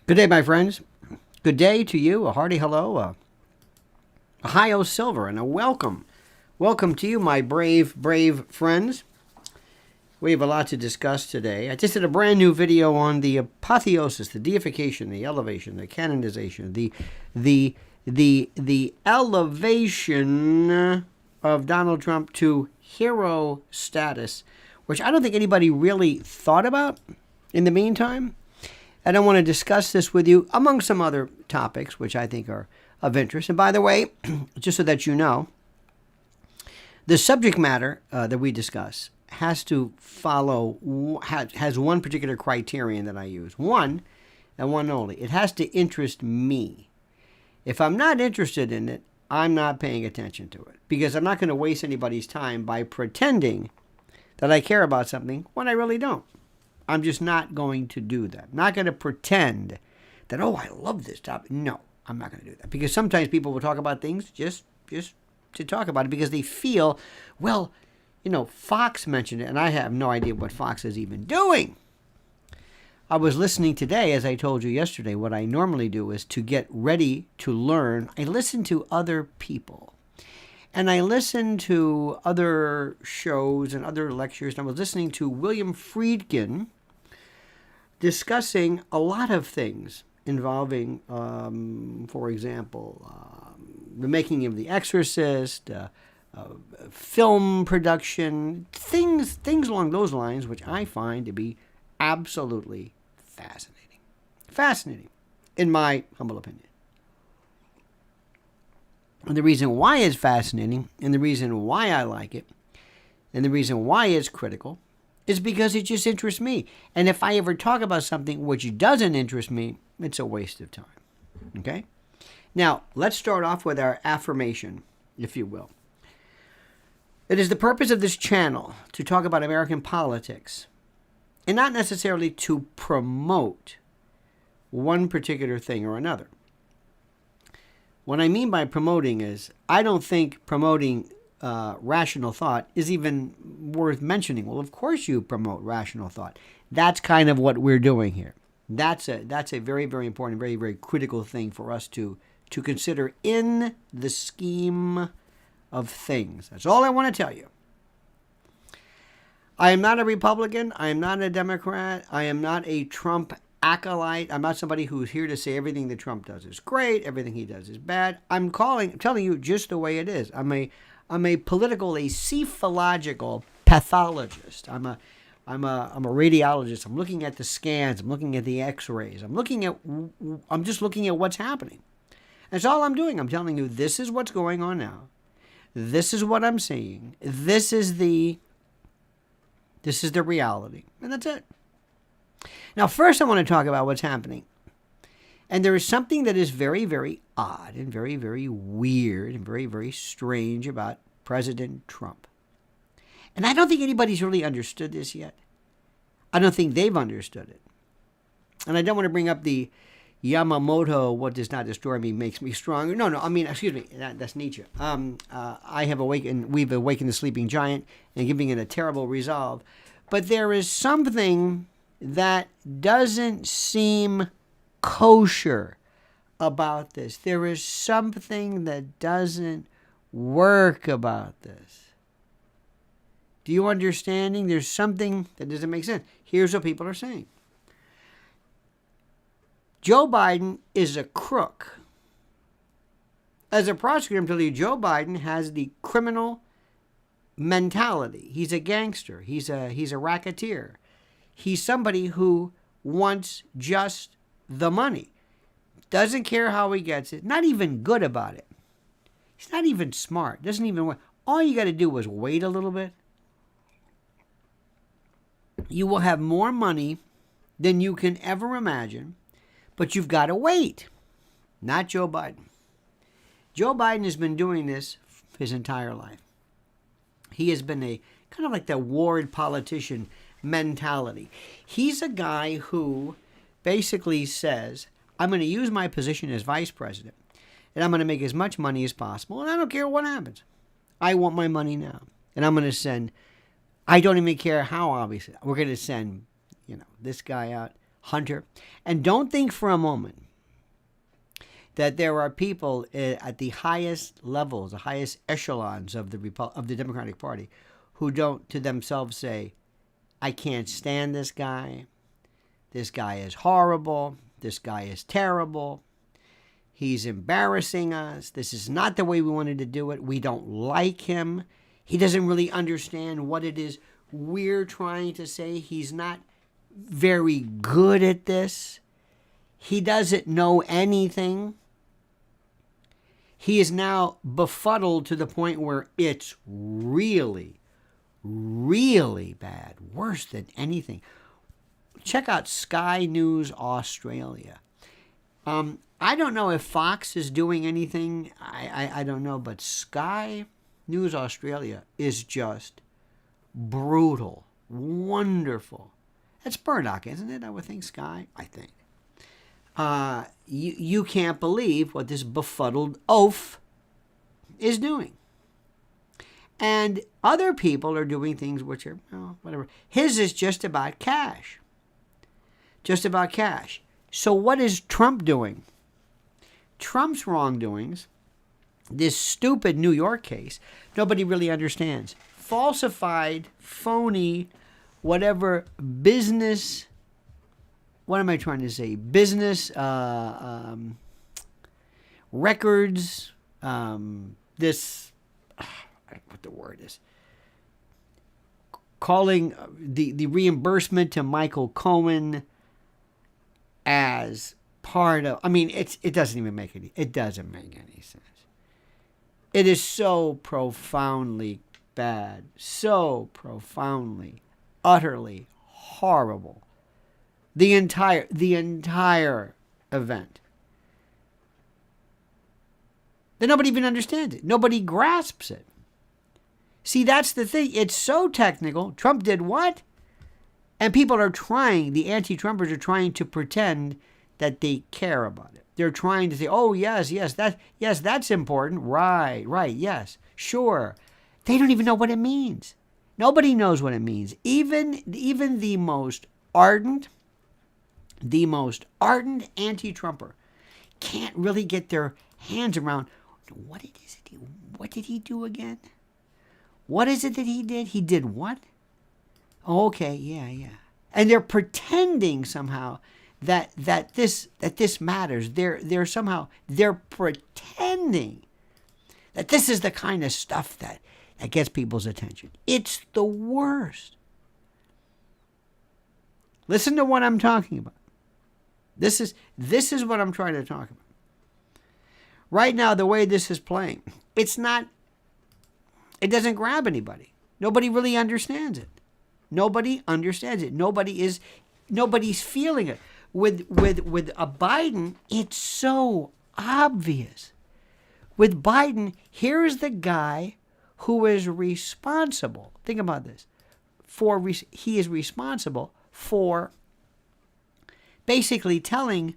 Good day, my friends. Good day to you. A hearty hello, a hi-o silver, and a welcome. Welcome to you, my brave, brave friends. We have a lot to discuss today. I just did a brand new video on the apotheosis, the deification, the elevation, the canonization, the elevation of Donald Trump to hero status, which I don't think anybody really thought about in the meantime. And I want to discuss this with you among some other topics which I think are of interest. And by the way, just so that you know, the subject matter that we discuss has to follow, has one particular criterion that I use. One, and one only. It has to interest me. If I'm not interested in it, I'm not paying attention to it. Because I'm not going to waste anybody's time by pretending that I care about something when I really don't. I'm just not going to do that. I'm not going to pretend that, oh, I love this topic. No, I'm not going to do that. Because sometimes people will talk about things just to talk about it because they feel, well, you know, Fox mentioned it, and I have no idea what Fox is even doing. I was listening today, as I told you yesterday. What I normally do is to get ready to learn, I listen to other people. And I listened to other shows and other lectures. And I was listening to William Friedkin discussing a lot of things involving, for example, the making of The Exorcist, film production, things along those lines, which I find to be absolutely fascinating. Fascinating, in my humble opinion. And the reason why it's fascinating, and the reason why I like it, and the reason why it's critical, is because it just interests me. And if I ever talk about something which doesn't interest me, it's a waste of time. Okay? Now, let's start off with our affirmation, if you will. It is the purpose of this channel to talk about American politics, and not necessarily to promote one particular thing or another. What I mean by promoting is, I don't think promoting rational thought is even worth mentioning. Well, of course you promote rational thought. That's kind of what we're doing here. That's a very, very important, very, very critical thing for us to consider in the scheme of things. That's all I want to tell you. I am not a Republican. I am not a Democrat. I am not a Trump acolyte. I'm not somebody who's here to say everything that Trump does is great, everything he does is bad. I'm telling you just the way it is. I'm a psephological pathologist. I'm a radiologist. I'm looking at the scans. I'm looking at the X-rays. I'm just looking at what's happening. That's all I'm doing. I'm telling you, this is what's going on now. This is what I'm seeing. This is the reality, and that's it. Now, first I want to talk about what's happening. And there is something that is very, very odd and very, very weird and very, very strange about President Trump. And I don't think anybody's really understood this yet. I don't think they've understood it. And I don't want to bring up the Yamamoto, what does not destroy me makes me stronger. No, I mean, excuse me, that's Nietzsche. We've awakened the sleeping giant and giving it a terrible resolve. But there is something that doesn't seem kosher about this. There is something that doesn't work about this. Do you understanding? There's something that doesn't make sense. Here's what people are saying. Joe Biden is a crook. As a prosecutor, I'm telling you, Joe Biden has the criminal mentality. He's a gangster. He's a racketeer. He's somebody who wants just the money. Doesn't care how he gets it. Not even good about it. He's not even smart. Doesn't even want. All you got to do is wait a little bit. You will have more money than you can ever imagine, but you've got to wait. Not Joe Biden. Joe Biden has been doing this his entire life. He has been a kind of like the ward politician mentality. He's a guy who basically says, I'm going to use my position as vice president, and I'm going to make as much money as possible, and I don't care what happens. I want my money now. And I'm going to send, I don't even care how, obviously. We're going to send, this guy out Hunter. And don't think for a moment that there are people at the highest levels, the highest echelons of the Democratic Party, who don't to themselves say, I can't stand this guy. This guy is horrible. This guy is terrible. He's embarrassing us. This is not the way we wanted to do it. We don't like him. He doesn't really understand what it is we're trying to say. He's not very good at this. He doesn't know anything. He is now befuddled to the point where it's really, really bad, worse than anything. Check out Sky News Australia. I don't know if Fox is doing anything. I don't know, but Sky News Australia is just brutal, wonderful. That's Murdoch, isn't it? I would think Sky. I think. You can't believe what this befuddled oaf is doing. And other people are doing things which are, well, whatever. His is just about cash. Just about cash. So what is Trump doing? Trump's wrongdoings, this stupid New York case, nobody really understands. Falsified, phony, whatever business, what am I trying to say? Business records, this, what the word is, calling the reimbursement to Michael Cohen as part of, I mean, it doesn't even make any, it doesn't make any sense. It is so profoundly bad, so profoundly, utterly horrible. The entire event. That nobody even understands it. Nobody grasps it. See, that's the thing. It's so technical. Trump did what? And people are trying, the anti-Trumpers are trying to pretend that they care about it. They're trying to say, oh, yes, that's important. Right, yes, sure. They don't even know what it means. Nobody knows what it means. Even the most ardent anti-Trumper can't really get their hands around what did he do again? What is it that he did? He did what? Oh, okay, yeah. And they're pretending somehow that this matters. They're pretending that this is the kind of stuff that gets people's attention. It's the worst. Listen to what I'm talking about. This is what I'm trying to talk about. Right now, the way this is playing, it doesn't grab anybody. Nobody really understands it. Nobody understands it. Nobody's feeling it. With a Biden, it's so obvious. With Biden, here's the guy who is responsible. Think about this. He is responsible for basically telling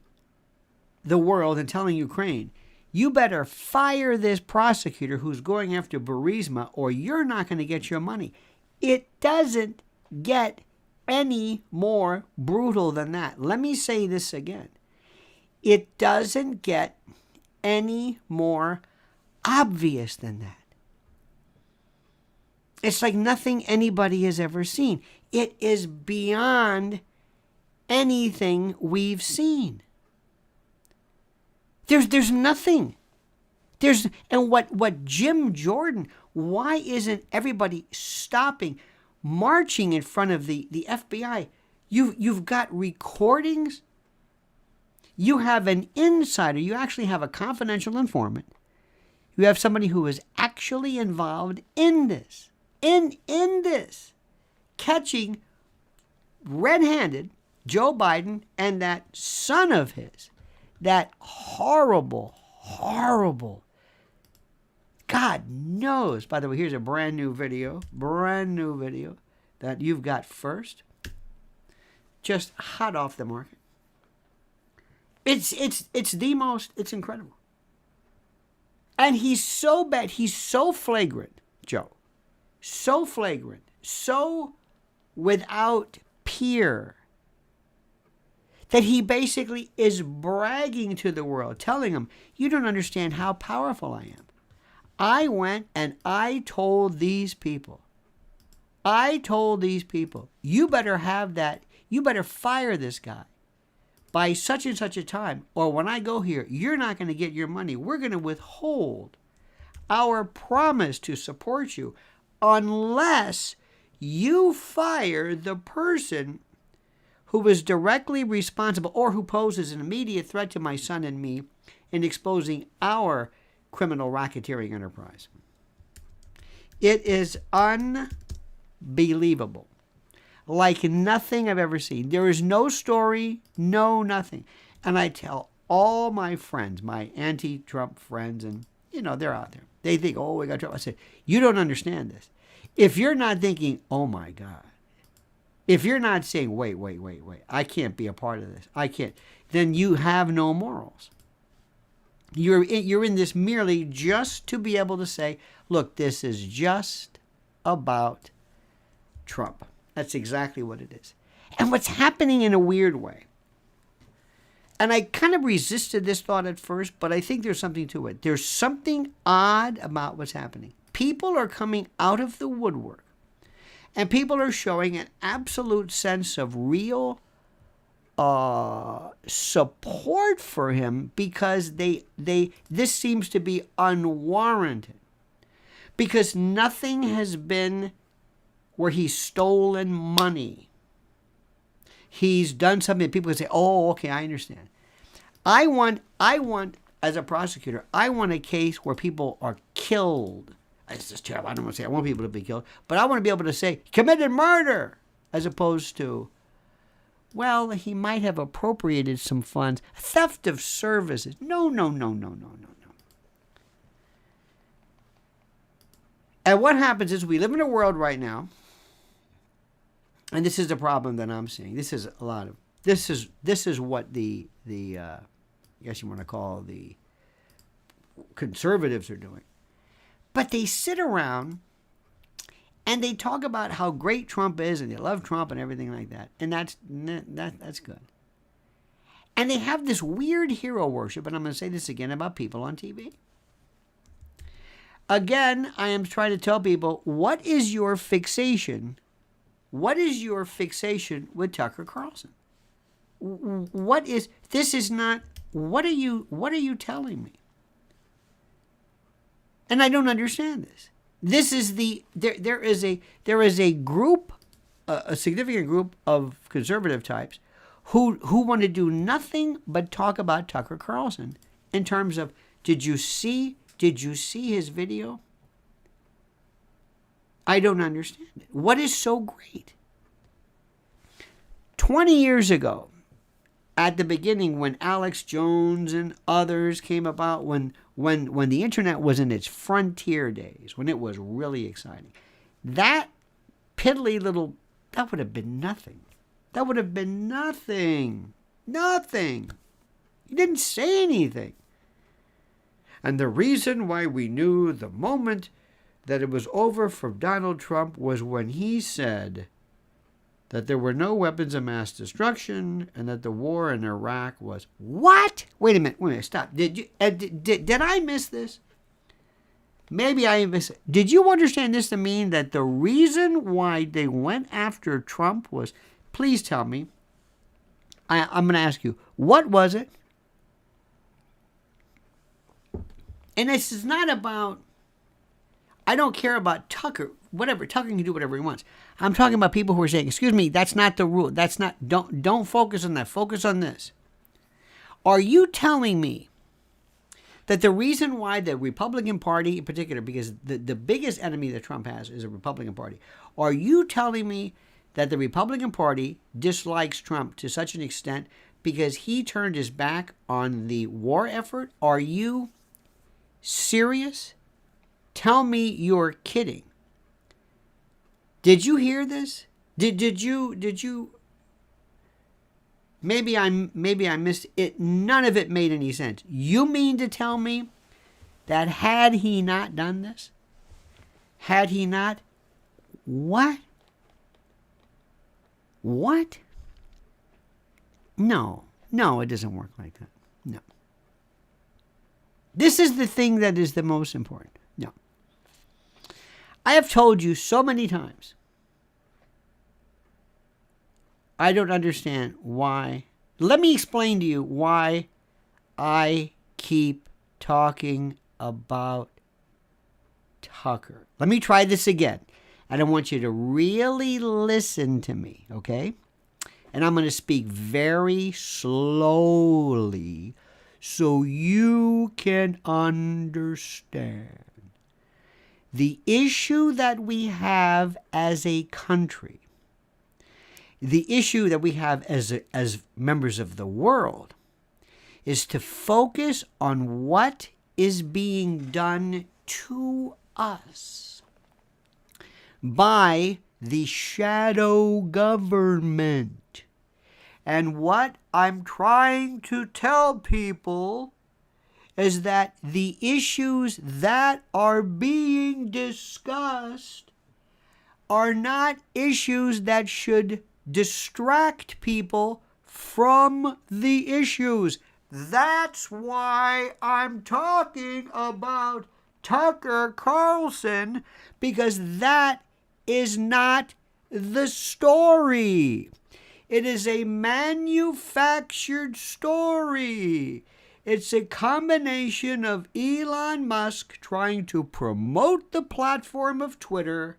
the world and telling Ukraine, you better fire this prosecutor who's going after Burisma or you're not going to get your money. It doesn't get any more brutal than that. Let me say this again. It doesn't get any more obvious than that. It's like nothing anybody has ever seen. It is beyond anything we've seen. There's nothing. And what Jim Jordan, why isn't everybody stopping, marching in front of the FBI? You've got recordings. You have an insider. You actually have a confidential informant. You have somebody who is actually involved in this. In this. Catching red-handed Joe Biden and that son of his. That horrible, God knows. By the way, here's a brand new video that you've got first. Just hot off the market. It's incredible. And he's so bad, he's so flagrant, Joe. So flagrant, so without peer, that he basically is bragging to the world, telling them, you don't understand how powerful I am. I went and I told these people, you better have that, you better fire this guy by such and such a time, or when I go here, you're not going to get your money. We're going to withhold our promise to support you unless you fire the person who is directly responsible or who poses an immediate threat to my son and me in exposing our criminal racketeering enterprise. It is unbelievable. Like nothing I've ever seen. There is no story, no nothing. And I tell all my friends, my anti-Trump friends, and they're out there. They think, oh, we got Trump. I say, you don't understand this. If you're not thinking, oh my God, if you're not saying, wait, I can't be a part of this, I can't, then you have no morals. You're in this merely just to be able to say, look, this is just about Trump. That's exactly what it is. And what's happening in a weird way, and I kind of resisted this thought at first, but I think there's something to it. There's something odd about what's happening. People are coming out of the woodwork, and people are showing an absolute sense of real support for him because this seems to be unwarranted. Because nothing has been where he's stolen money. He's done something that people can say, oh, okay, I understand. I want, as a prosecutor, I want a case where people are killed. It's just terrible. I don't want to say I want people to be killed, but I want to be able to say committed murder as opposed to, well, he might have appropriated some funds, theft of services. No. And what happens is we live in a world right now, and this is the problem that I'm seeing. This is what the I guess you want to call the conservatives are doing. But they sit around and they talk about how great Trump is and they love Trump and everything like that. And that's good. And they have this weird hero worship, and I'm going to say this again about people on TV. Again, I am trying to tell people, what is your fixation? What is your fixation with Tucker Carlson? What are you telling me? And I don't understand this. This is there is a group, a significant group of conservative types who want to do nothing but talk about Tucker Carlson in terms of, did you see his video? I don't understand it. What is so great? 20 years ago, at the beginning, when Alex Jones and others came about, when the internet was in its frontier days, when it was really exciting, that piddly little, that would have been nothing. That would have been nothing. Nothing. He didn't say anything. And the reason why we knew the moment that it was over for Donald Trump was when he said that there were no weapons of mass destruction and that the war in Iraq was... What? Wait a minute, stop. Did I miss this? Maybe I missed it. Did you understand this to mean that the reason why they went after Trump was... Please tell me. I'm going to ask you, what was it? And this is not about... I don't care about Tucker. Whatever. Tucker can do whatever he wants. I'm talking about people who are saying, excuse me, that's not the rule. That's not... Don't focus on that. Focus on this. Are you telling me that the reason why the Republican Party in particular, because the biggest enemy that Trump has is the Republican Party, are you telling me that the Republican Party dislikes Trump to such an extent because he turned his back on the war effort? Are you serious? Tell me you're kidding. Did you hear this? Did you? Maybe I missed it. None of it made any sense. You mean to tell me that had he not done this? Had he not? What? What? No, it doesn't work like that. No. This is the thing that is the most important. No. I have told you so many times, I don't understand why. Let me explain to you why I keep talking about Tucker. Let me try this again. And I want you to really listen to me, okay? And I'm going to speak very slowly so you can understand. The issue that we have as a country, the issue that we have as members of the world, is to focus on what is being done to us by the shadow government. And what I'm trying to tell people is that the issues that are being discussed are not issues that should distract people from the issues. That's why I'm talking about Tucker Carlson, because that is not the story. It is a manufactured story. It's a combination of Elon Musk trying to promote the platform of Twitter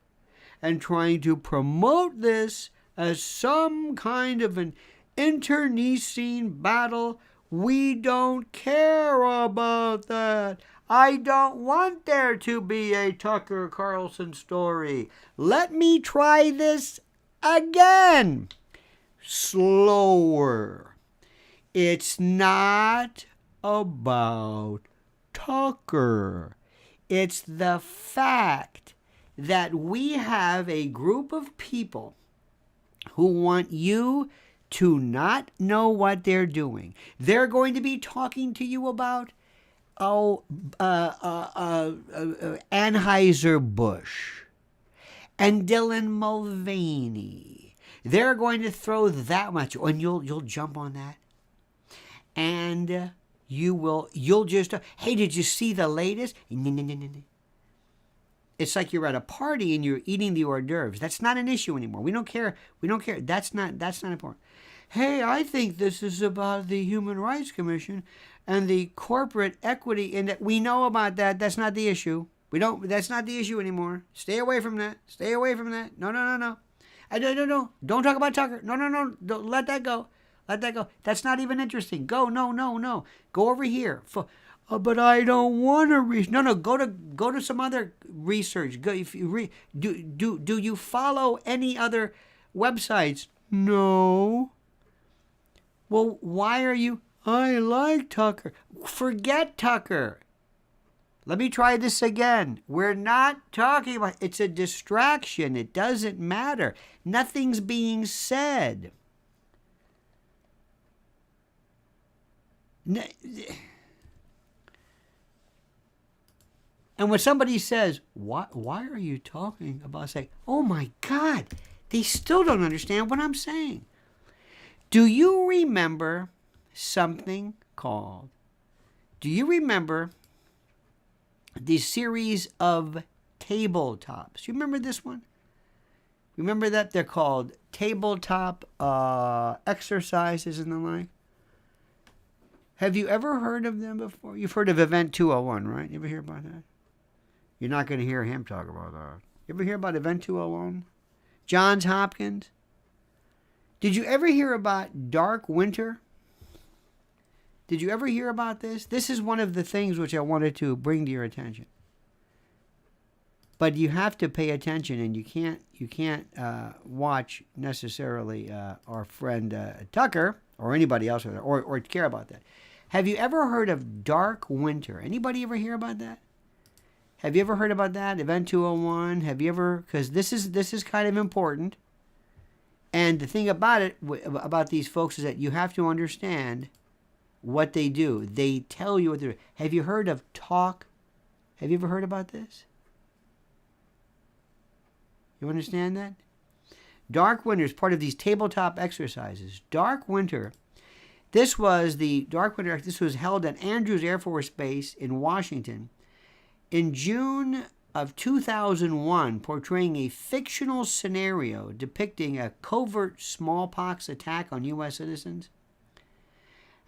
and trying to promote this as some kind of an internecine battle. We don't care about that. I don't want there to be a Tucker Carlson story. Let me try this again. Slower. It's not about Tucker. It's the fact that we have a group of people who want you to not know what they're doing. They're going to be talking to you about Anheuser-Busch and Dylan Mulvaney. They're going to throw that much, and you'll jump on that, and you'll just, hey, did you see the latest? It's like you're at a party and you're eating the hors d'oeuvres. That's not an issue anymore. We don't care. That's not important. Hey, I think this is about the Human Rights Commission and the corporate equity, and we know about that. That's not the issue. That's not the issue anymore. Stay away from that. Stay away from that. No. No. Don't talk about Tucker. No. Don't let that go. Let that go. That's not even interesting. Go. No. Go over here. But I don't want to research. No. Go to some other research. Go. If you do you follow any other websites? No. Well, why are you? I like Tucker. Forget Tucker. Let me try this again. We're not talking about. It's a distraction. It doesn't matter. Nothing's being said. And when somebody says, why are you talking about, say, oh my God, they still don't understand what I'm saying. Do you remember something called, do you remember the series of tabletops? You remember this one? Remember that? They're called tabletop exercises and the like. Have you ever heard of them before? You've heard of Event 201, right? You ever hear about that? You're not going to hear him talk about that. You ever hear about Event 201? Johns Hopkins? Did you ever hear about Dark Winter? Did you ever hear about this? This is one of the things which I wanted to bring to your attention. But you have to pay attention, and you can't watch necessarily our friend Tucker or anybody else or care about that. Have you ever heard of Dark Winter? Anybody ever hear about that? Have you ever heard about that? Event 201? Have you ever? Because this is kind of important. And the thing about it, about these folks, is that you have to understand what they do. They tell you what they're doing. Have you heard of talk? Have you ever heard about this? You understand that? Dark Winter is part of these tabletop exercises. Dark Winter This was the Dark Winter. This was held at Andrews Air Force Base in Washington in June of 2001, portraying a fictional scenario depicting a covert smallpox attack on U.S. citizens.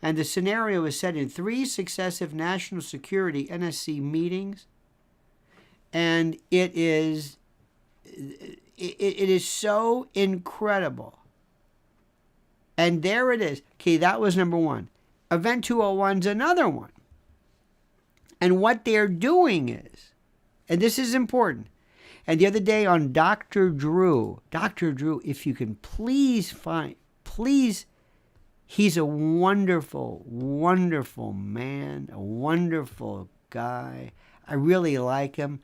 And the scenario is set in 3 successive national security NSC meetings. And it is so incredible. And there it is. Okay, that was number 1. Event 201 is another one. And what they're doing is, and this is important, and the other day on Dr. Drew, if you can please, he's a wonderful, wonderful man, a wonderful guy. I really like him,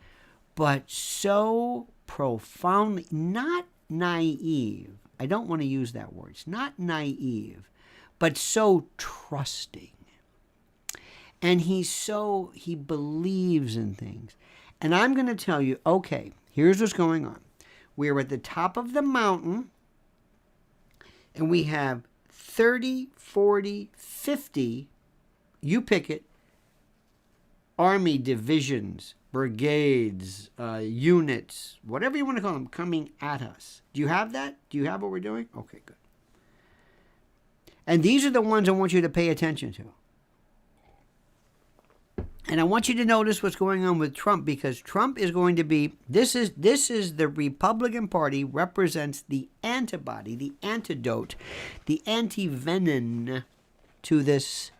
but so profoundly, not naive. I don't want to use that word. It's not naive, but so trusting. And he believes in things. And I'm going to tell you, okay, here's what's going on. We're at the top of the mountain, and we have 30, 40, 50, you pick it, army divisions, brigades, units, whatever you want to call them, coming at us. Do you have that? Do you have what we're doing? Okay, good. And these are the ones I want you to pay attention to. And I want you to notice what's going on with Trump, because Trump is going to be, this is the Republican Party represents the antibody, the antidote, the anti-venom to this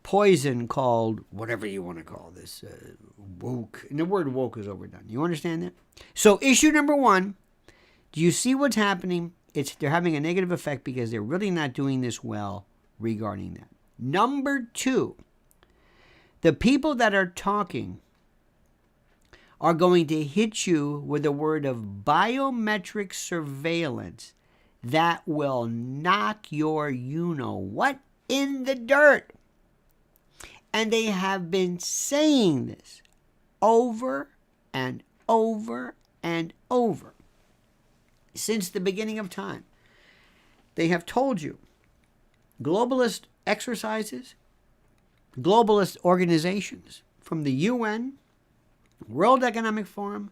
poison called, whatever you want to call this, woke. And the word woke is overdone. You understand that? So issue number 1, do you see what's happening? They're having a negative effect because they're really not doing this well regarding that. Number 2, the people that are talking are going to hit you with a word of biometric surveillance that will knock your you-know-what in the dirt. And they have been saying this over and over and over since the beginning of time. They have told you globalist exercises, globalist organizations from the UN, World Economic Forum,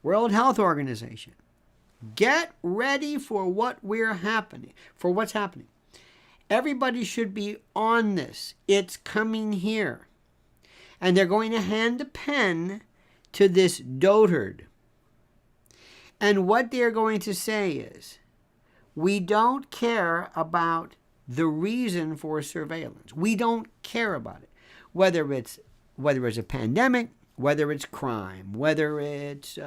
World Health Organization. Get ready for what's happening. Everybody should be on this. It's coming here. And they're going to hand the pen to this dotard. And what they're going to say is, we don't care about the reason for surveillance. We don't care about it. Whether it's a pandemic, whether it's crime, whether it's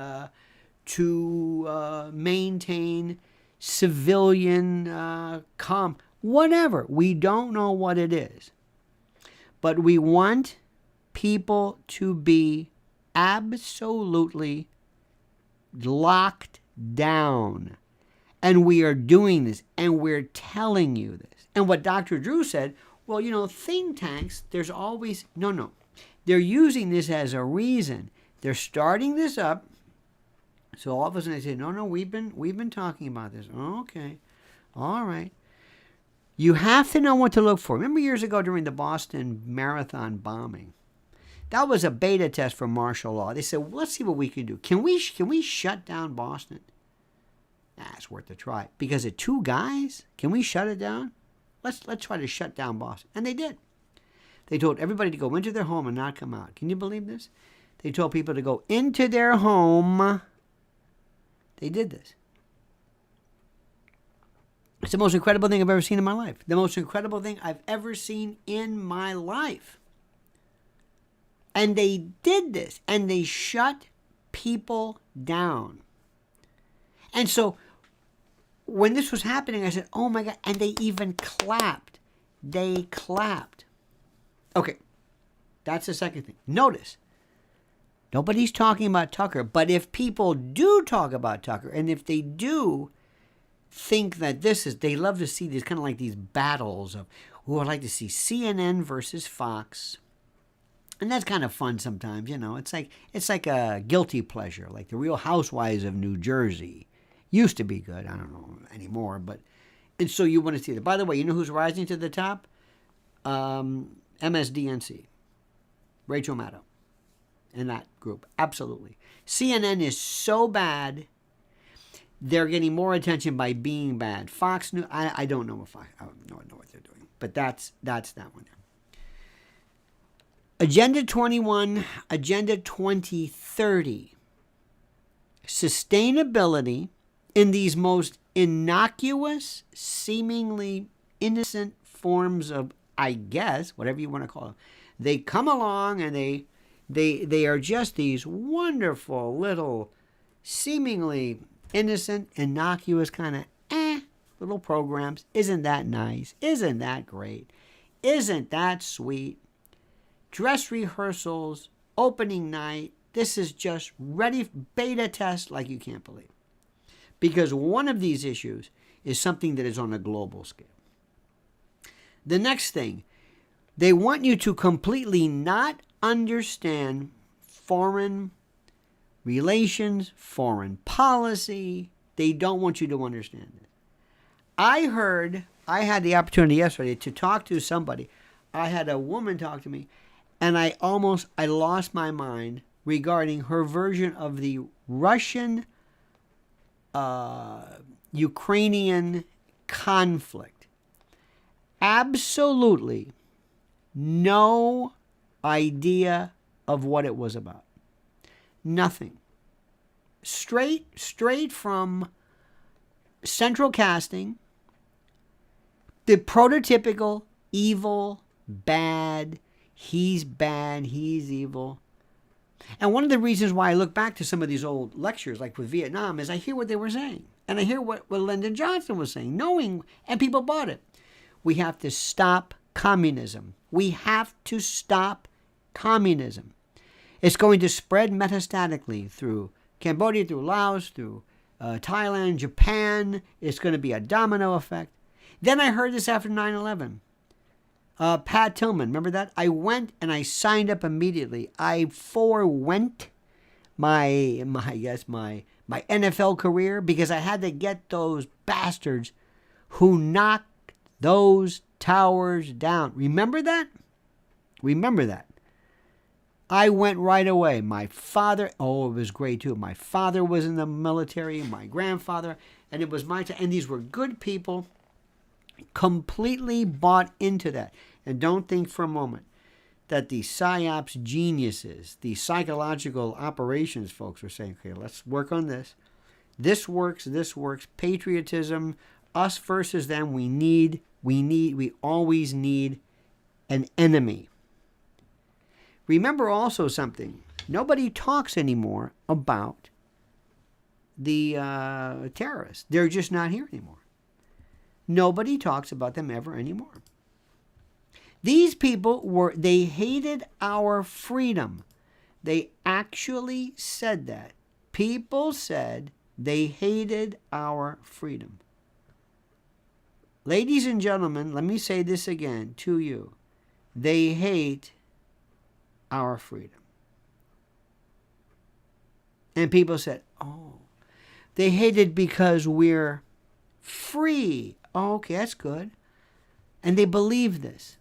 to maintain civilian whatever. We don't know what it is. But we want people to be absolutely locked down. And we are doing this, and we're telling you this. And what Dr. Drew said, well, think tanks, there's always, no. They're using this as a reason. They're starting this up. So all of a sudden they say, no, we've been talking about this. Okay. All right. You have to know what to look for. Remember years ago during the Boston Marathon bombing? That was a beta test for martial law. They said, well, let's see what we can do. Can we shut down Boston? It's worth a try. Because of 2 guys, can we shut it down? Let's try to shut down Boston. And they did. They told everybody to go into their home and not come out. Can you believe this? They told people to go into their home. They did this. It's the most incredible thing I've ever seen in my life. The most incredible thing I've ever seen in my life. And they did this. And they shut people down. And so when this was happening, I said, oh my God. And they even clapped. They clapped. Okay. That's the second thing. Notice. Nobody's talking about Tucker. But if people do talk about Tucker, and if they do think that they love to see these kind of like these battles of, I'd like to see CNN versus Fox. And that's kind of fun sometimes, It's like a guilty pleasure, like the Real Housewives of New Jersey. Used to be good. I don't know anymore, and so you want to see that. By the way, you know who's rising to the top? MSDNC, Rachel Maddow, in that group. Absolutely. CNN is so bad, they're getting more attention by being bad. Fox News, I don't know if I don't know what they're doing, but that's that one there. Agenda 21, Agenda 2030. Sustainability in these most innocuous, seemingly innocent forms of, I guess, whatever you want to call them. They come along and they are just these wonderful little, seemingly innocent, innocuous kind of little programs. Isn't that nice? Isn't that great? Isn't that sweet? Dress rehearsals, opening night. This is just ready beta test like you can't believe. Because one of these issues is something that is on a global scale. The next thing, they want you to completely not understand foreign relations, foreign policy. They don't want you to understand it. I had the opportunity yesterday to talk to somebody. I had a woman talk to me, and I lost my mind regarding her version of the Russian Ukrainian conflict. Absolutely no idea of what it was about. Nothing. Straight from central casting, the prototypical evil, bad, he's evil. And one of the reasons why I look back to some of these old lectures, like with Vietnam, is I hear what they were saying. And I hear what Lyndon Johnson was saying, knowing, and people bought it. We have to stop communism. We have to stop communism. It's going to spread metastatically through Cambodia, through Laos, through Thailand, Japan. It's going to be a domino effect. Then I heard this after 9/11. Pat Tillman, remember that? I went and I signed up immediately. I forewent my NFL career because I had to get those bastards who knocked those towers down. Remember that? Remember that. I went right away. My father, it was great too. My father was in the military, my grandfather, and it was my time. And these were good people, completely bought into that. And don't think for a moment that the PSYOPs geniuses, the psychological operations folks are saying, okay, let's work on this. This works. Patriotism, us versus them. We always need an enemy. Remember also something. Nobody talks anymore about the terrorists. They're just not here anymore. Nobody talks about them ever anymore. These people they hated our freedom. They actually said that. People said they hated our freedom. Ladies and gentlemen, let me say this again to you. They hate our freedom. And people said, they hate it because we're free. Oh, okay, that's good. And they believe this.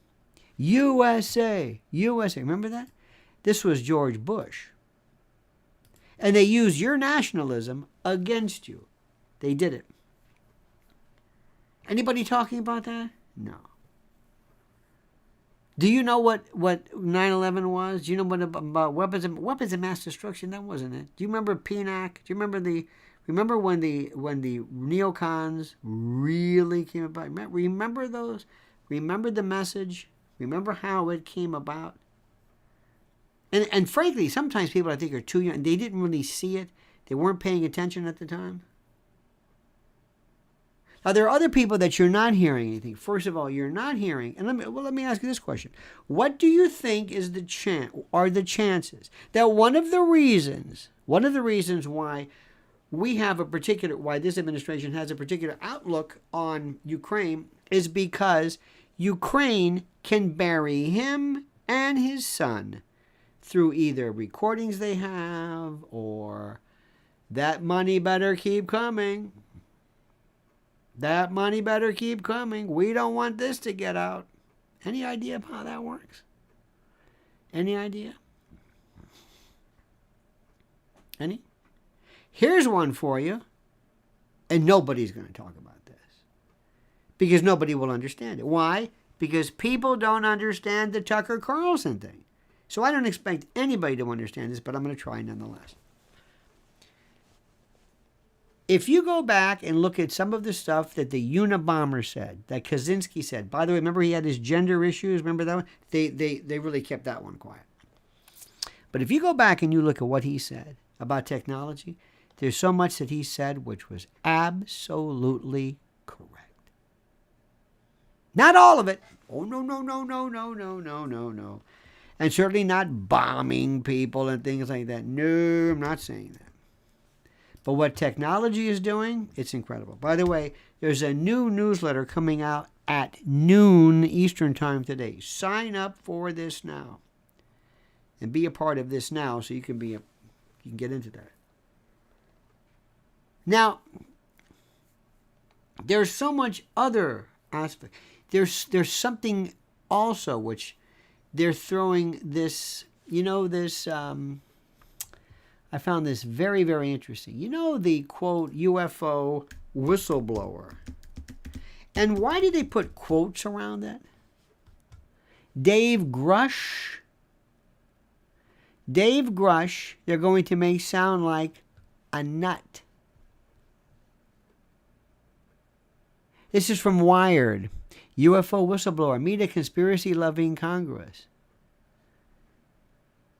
USA. Remember that? This was George Bush. And they used your nationalism against you. They did it. Anybody talking about that? No. Do you know what 9/11 was? Do you know what about weapons of mass destruction? That wasn't it. Do you remember PNAC? Do you remember when the neocons really came about? Remember those? Remember the message? Remember how it came about? And frankly, sometimes people I think are too young. They didn't really see it. They weren't paying attention at the time. Now, there are other people that you're not hearing anything. First of all, you're not hearing. And let me ask you this question. What do you think is the chances that one of the reasons why we have why this administration has a particular outlook on Ukraine is because Ukraine can bury him and his son through either recordings they have or that money better keep coming. That money better keep coming. We don't want this to get out. Any idea of how that works? Any idea? Any? Here's one for you, and nobody's going to talk about this because nobody will understand it. Why? Because people don't understand the Tucker Carlson thing. So I don't expect anybody to understand this, but I'm going to try nonetheless. If you go back and look at some of the stuff that the Unabomber said, that Kaczynski said, by the way, remember he had his gender issues? Remember that one? They really kept that one quiet. But if you go back and you look at what he said about technology, there's so much that he said which was absolutely correct. Not all of it. Oh, no. And certainly not bombing people and things like that. No, I'm not saying that. But what technology is doing, it's incredible. By the way, there's a new newsletter coming out at noon Eastern Time today. Sign up for this now. And be a part of this now so you can get into that. Now, there's so much other aspect. There's something also which they're throwing this, I found this very, very interesting. The quote UFO whistleblower. And why did they put quotes around that? Dave Grush, they're going to make sound like a nut. This is from Wired. UFO whistleblower, meet a conspiracy-loving Congress.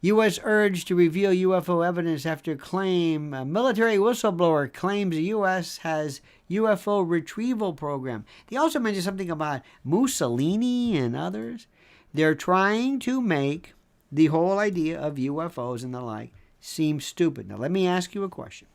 U.S. urged to reveal UFO evidence after claim. A military whistleblower claims the U.S. has UFO retrieval program. They also mentioned something about Mussolini and others. They're trying to make the whole idea of UFOs and the like seem stupid. Now, let me ask you a question.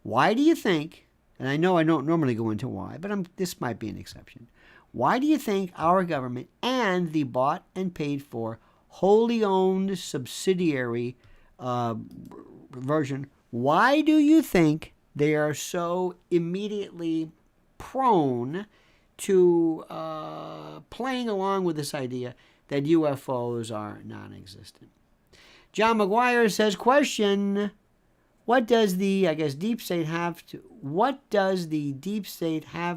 Why do you think, and I know I don't normally go into why, but this might be an exception. Why do you think our government and the bought and paid for wholly owned subsidiary version, why do you think they are so immediately prone to playing along with this idea that UFOs are non-existent? John McGuire says, question, what does the deep state have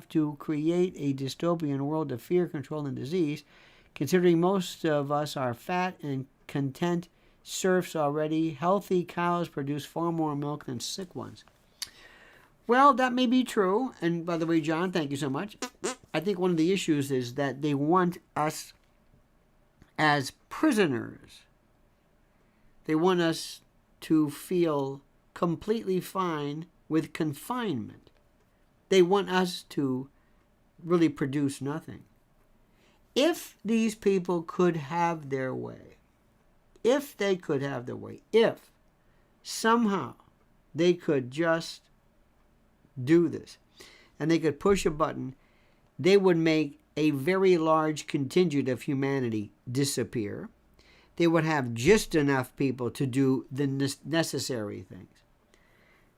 to create a dystopian world of fear, control, and disease, considering most of us are fat and content serfs already? Healthy cows produce far more milk than sick ones. Well, that may be true. And by the way, John, thank you so much. I think one of the issues is that they want us as prisoners. They want us to feel completely fine with confinement. They want us to really produce nothing. If these people could have their way, if somehow they could just do this and they could push a button, they would make a very large contingent of humanity disappear. They would have just enough people to do the necessary things.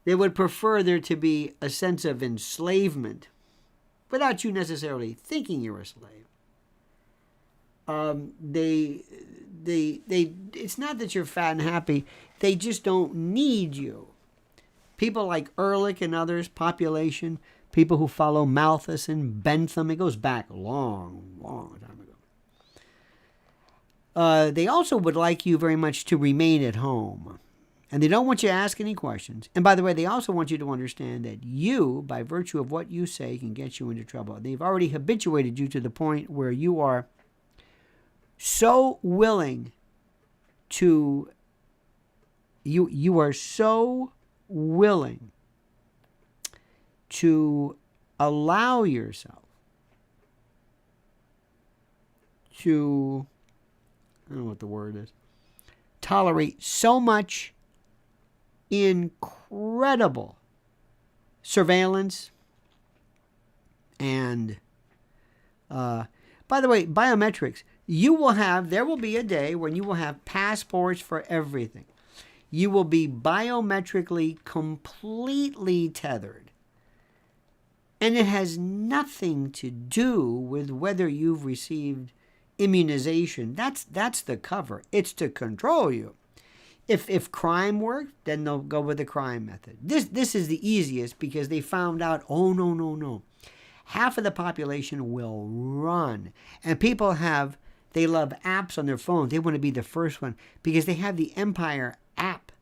They would prefer there to be a sense of enslavement without you necessarily thinking you're a slave. It's not that you're fat and happy. They just don't need you. People like Ehrlich and others, population, people who follow Malthus and Bentham, it goes back a long, long time ago. They also would like you very much to remain at home. And they don't want you to ask any questions. And by the way, they also want you to understand that you, by virtue of what you say, can get you into trouble. They've already habituated you to the point where you are so willing to, you are so willing to allow yourself to, I don't know what the word is, tolerate so much incredible surveillance and, by the way, biometrics. There will be a day when you will have passports for everything. You will be biometrically completely tethered. And it has nothing to do with whether you've received immunization. That's the cover. It's to control you. If crime worked, then they'll go with the crime method. This is the easiest because they found out, oh, no. Half of the population will run. And people they love apps on their phones. They want to be the first one because they have the Empire app.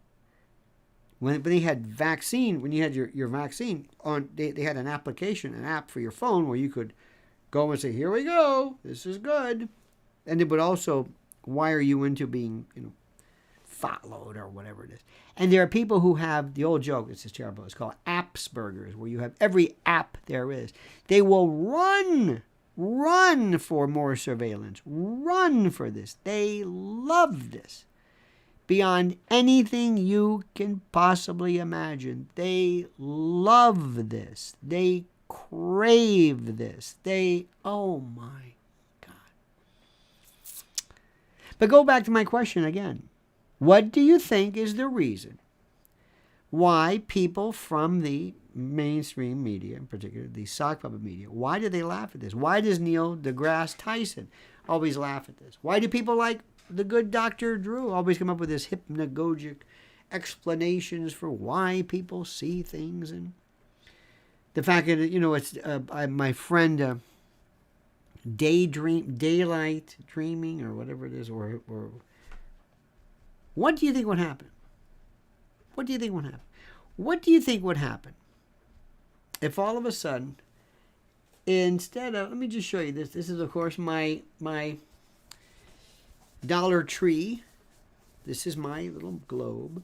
When they had vaccine, when you had your vaccine, they had an application, an app for your phone where you could go and say, here we go, this is good. And it would also wire you into being, followed or whatever it is. And there are people who have the old joke, this is terrible, it's called Appsburgers, where you have every app there is. They will run for more surveillance, run for this. They love this beyond anything you can possibly imagine. They love this. They crave this. Oh my God. But go back to my question again. What do you think is the reason why people from the mainstream media, in particular the sock puppet media, why do they laugh at this? Why does Neil deGrasse Tyson always laugh at this? Why do people like the good Dr. Drew always come up with this hypnagogic explanations for why people see things? And the fact that, it's my friend daylight dreaming or whatever it is, or what do you think would happen? What do you think would happen? What do you think would happen if all of a sudden, instead of, let me just show you this. This is, of course, my Dollar Tree. This is my little globe.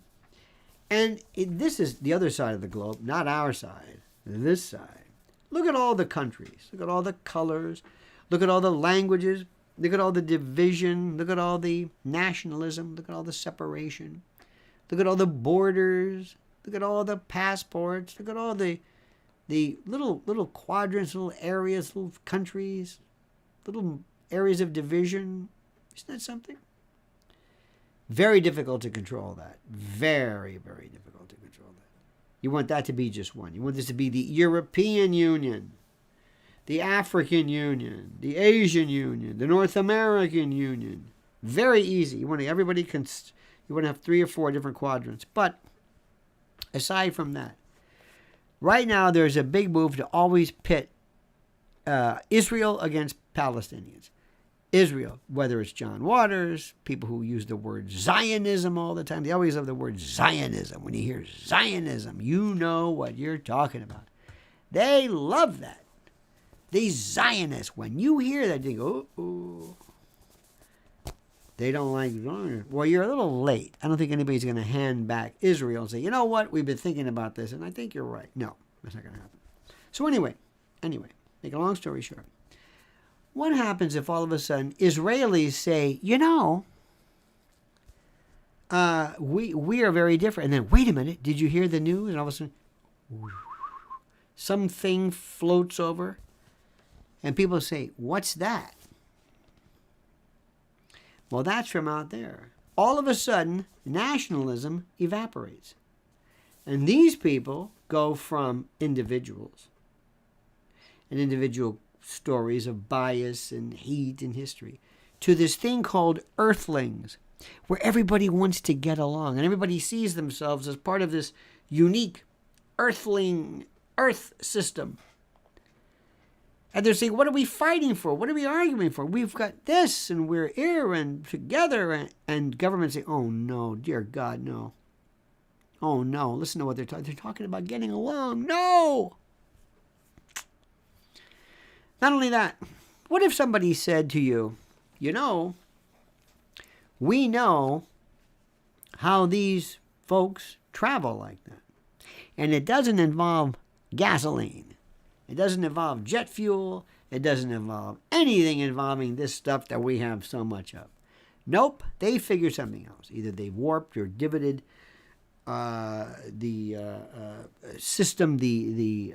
And this is the other side of the globe, not our side, this side. Look at all the countries. Look at all the colors. Look at all the languages. Look at all the division. Look at all the nationalism. Look at all the separation. Look at all the borders. Look at all the passports. Look at all the little quadrants, little areas, little countries, little areas of division. Isn't that something? Very difficult to control that. Very, very difficult to control that. You want that to be just one. You want this to be the European Union, the African Union, the Asian Union, the North American Union. Very easy. You want to have 3 or 4 different quadrants. But aside from that, right now there's a big move to always pit Israel against Palestinians. Israel, whether it's John Waters, people who use the word Zionism all the time, they always have the word Zionism. When you hear Zionism, you know what you're talking about. They love that. These Zionists, when you hear that, they go, oh. They don't like Zionists. Well, you're a little late. I don't think anybody's going to hand back Israel and say, you know what, we've been thinking about this, and I think you're right. No, that's not going to happen. So anyway, make a long story short. What happens if all of a sudden Israelis say, we are very different. And then, wait a minute, did you hear the news? And all of a sudden, something floats over. And people say, what's that? Well, that's from out there. All of a sudden, nationalism evaporates. And these people go from individuals and individual stories of bias and hate in history to this thing called earthlings, where everybody wants to get along and everybody sees themselves as part of this unique earth system. And they're saying, what are we fighting for? What are we arguing for? We've got this and we're here and together. And governments say, oh no, dear God, no. Oh no, listen to what they're talking. They're talking about getting along. No! Not only that, what if somebody said to you, we know how these folks travel like that. And it doesn't involve gasoline. It doesn't involve jet fuel. It doesn't involve anything involving this stuff that we have so much of. Nope, they figured something else. Either they warped or divoted the system, the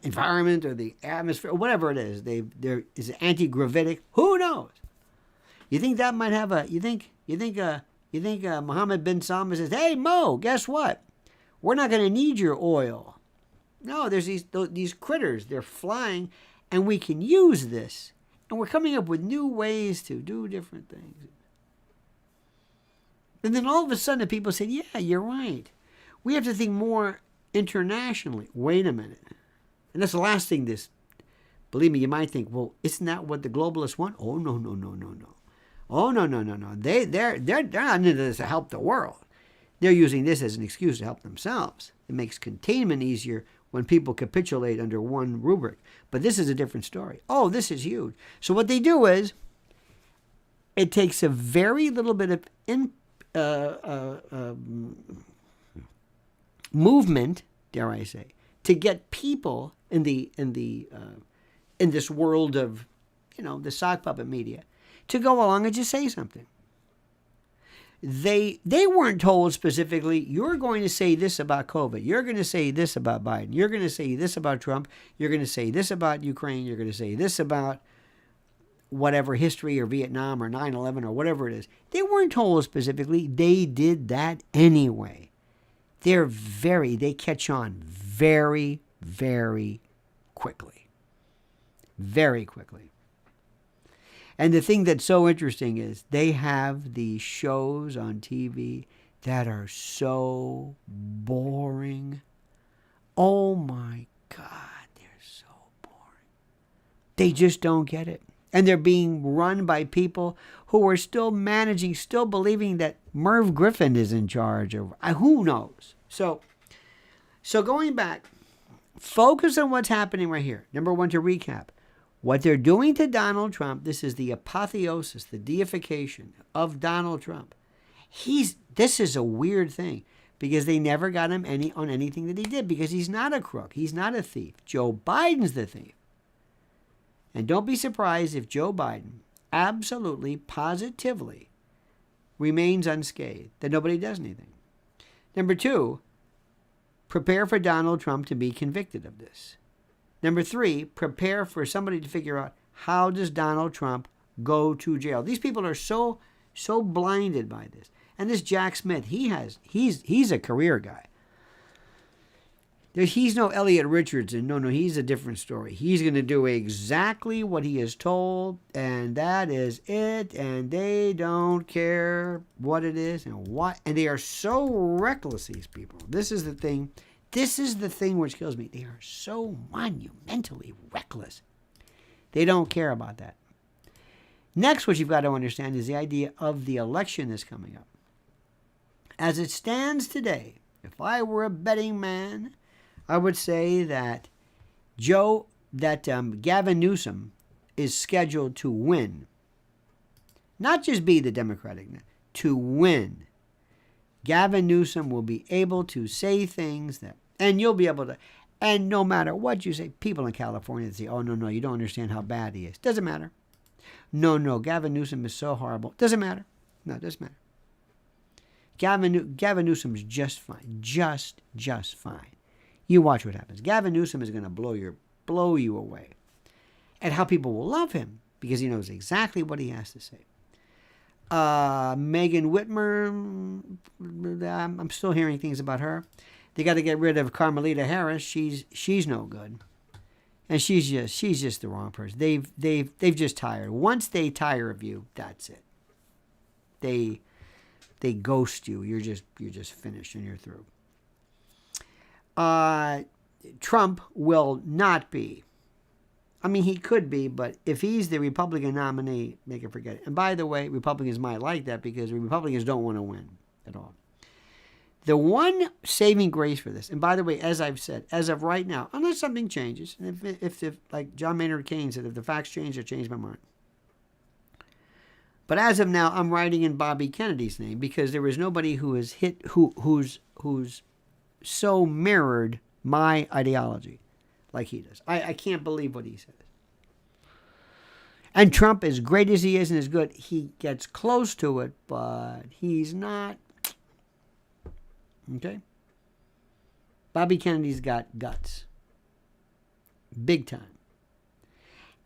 environment or the atmosphere, or whatever it is. There is anti-gravitic. Who knows? You think that might have you think Mohammed bin Salman says, hey Mo, guess what? We're not going to need your oil. No, there's these critters. They're flying, and we can use this And we're coming up with new ways to do different things. And then all of a sudden people said, yeah, you're right. We have to think more internationally. Wait a minute. And that's the last thing believe me, you might think, well, isn't that what the globalists want? Oh, no, no, no, no, no. Oh, no, no, no, no. They're not into this to help the world. They're using this as an excuse to help themselves. It makes containment easier when people capitulate under one rubric. But this is a different story. Oh, this is huge. So what they do is, it takes a very little bit of movement, dare I say, to get people in this world of, the sock puppet media, to go along and just say something. They weren't told specifically, you're going to say this about COVID, you're going to say this about Biden, you're going to say this about Trump, you're going to say this about Ukraine, you're going to say this about whatever history or Vietnam or 9/11 or whatever it is. They weren't told specifically. They did that anyway. They catch on very, very quickly. Very quickly. And the thing that's so interesting is they have these shows on TV that are so boring. Oh my God, they're so boring. They just don't get it. And they're being run by people who are still believing that Merv Griffin is in charge, or who knows. So going back, focus on what's happening right here. Number one, to recap. What they're doing to Donald Trump, this is the apotheosis, the deification of Donald Trump. This is a weird thing because they never got him on anything that he did, because he's not a crook. He's not a thief. Joe Biden's the thief. And don't be surprised if Joe Biden absolutely, positively remains unscathed, that nobody does anything. Number two, prepare for Donald Trump to be convicted of this. Number three, prepare for somebody to figure out, how does Donald Trump go to jail? These people are so blinded by this. And this Jack Smith, he's a career guy. He's no Elliot Richardson. No, he's a different story. He's going to do exactly what he is told, and that is it, and they don't care what it is and what. And they are so reckless, these people. This is the thing which kills me. They are so monumentally reckless. They don't care about that. Next, what you've got to understand is the idea of the election that's coming up. As it stands today, if I were a betting man, I would say that Gavin Newsom is scheduled to win. Not just be the Democratic, to win. Gavin Newsom will be able to say things and you'll be able to, and no matter what you say, people in California say, oh, no, you don't understand how bad he is. Doesn't matter. No, Gavin Newsom is so horrible. Doesn't matter. No, it doesn't matter. Gavin Newsom's just fine. Just fine. You watch what happens. Gavin Newsom is going to blow you away. And how people will love him because he knows exactly what he has to say. Megan Whitmer, I'm still hearing things about her. They got to get rid of Carmelita Harris. She's no good. And she's just the wrong person. They've just tired. Once they tire of you, that's it. They ghost you. You're just finished and you're through. Trump will not be. I mean, he could be, but if he's the Republican nominee, they can forget it. And by the way, Republicans might like that because Republicans don't want to win at all. The one saving grace for this, and by the way, as I've said, as of right now, unless something changes, and if like John Maynard Keynes said, if the facts change, I change my mind. But as of now, I'm writing in Bobby Kennedy's name because there is nobody who's so mirrored my ideology like he does. I can't believe what he says. And Trump, as great as he is and as good, he gets close to it, but he's not. Okay? Bobby Kennedy's got guts. Big time.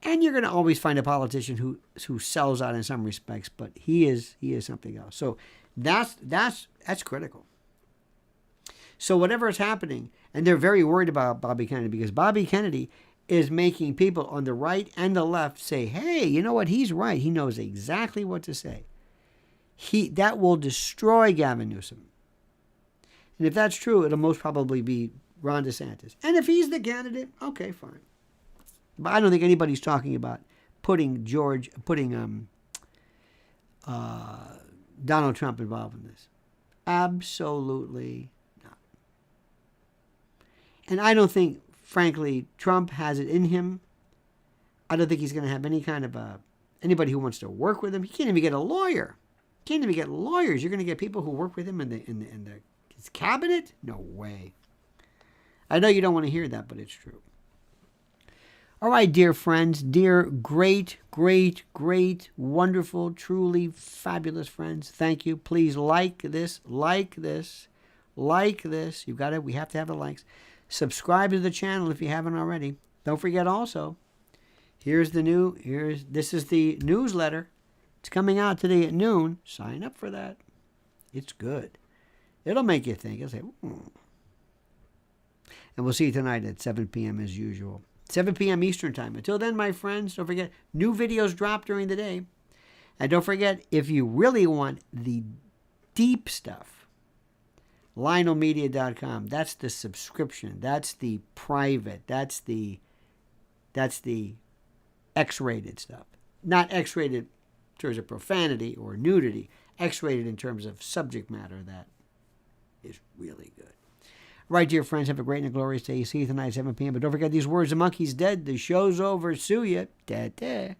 And you're going to always find a politician who sells out in some respects, but he is something else. So that's critical. So whatever is happening, and they're very worried about Bobby Kennedy because Bobby Kennedy is making people on the right and the left say, hey, you know what? He's right. He knows exactly what to say. That will destroy Gavin Newsom. And if that's true, it'll most probably be Ron DeSantis. And if he's the candidate, okay, fine. But I don't think anybody's talking about putting Donald Trump involved in this. Absolutely not. And I don't think, frankly, Trump has it in him. I don't think he's going to have any kind of anybody who wants to work with him. He can't even get a lawyer. Can't even get lawyers. You're going to get people who work with him in his cabinet? No way. I know you don't want to hear that, but it's true. All right, dear friends, dear great, great, great, wonderful, truly fabulous friends, thank you. Please like this. You've got it. We have to have the likes. Subscribe to the channel if you haven't already. Don't forget also, this is the newsletter. It's coming out today at noon. Sign up for that. It's good. It'll make you think. You'll say, ooh. And we'll see you tonight at 7 p.m. as usual. 7 p.m. Eastern Time. Until then, my friends, don't forget, new videos drop during the day. And don't forget, if you really want the deep stuff, LionelMedia.com. That's the subscription. That's the private. That's the X-rated stuff. Not X-rated in terms of profanity or nudity. X-rated in terms of subject matter that is really good. Right, dear friends, have a great and a glorious day. See you tonight at 7 p.m. But don't forget these words, the monkey's dead, the show's over, sue ya. Da-da.